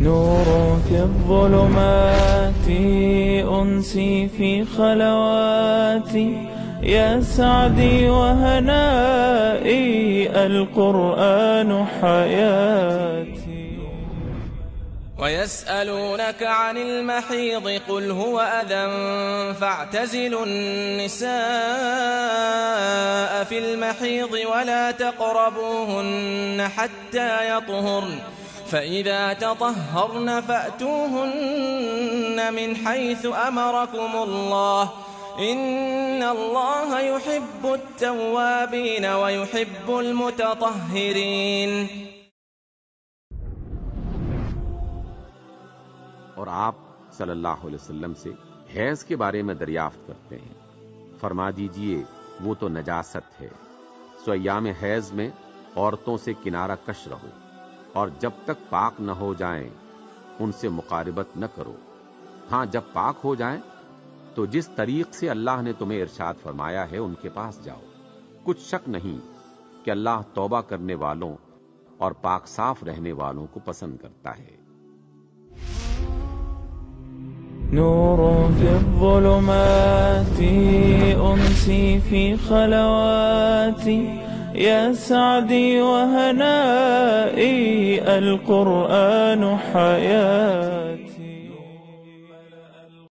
نور في الظلمات أنسي في خلواتي يا سعدي وهنائي القرآن حياتي. ويسألونك عن المحيض قل هو أذى فاعتزلوا النساء في المحيض ولا تقربوهن حتى يطهرن فإذا تطهرن فأتوهن من حيث أمركم الله إن الله يحب التوابين ويحب المتطهرين. और आप सल्लल्लाहु अलैहि वसल्लम से हैज के बारे में दरियाफ्त करते हैं। फरमा दीजिए वो तो नजासत है, सो अय्याम हैज में औरतों से किनारा कश रहो और जब तक पाक न हो जाएं उनसे मुकारिबत न करो। हां, जब पाक हो जाएं तो जिस तरीक से अल्लाह ने तुम्हें इरशाद फरमाया है उनके पास जाओ। कुछ शक नहीं कि अल्लाह तौबा करने वालों और पाक साफ रहने वालों को पसंद करता है। نور في الظلمات أنسي في خلواتي يا سعدي وهنائي القرآن حياتي.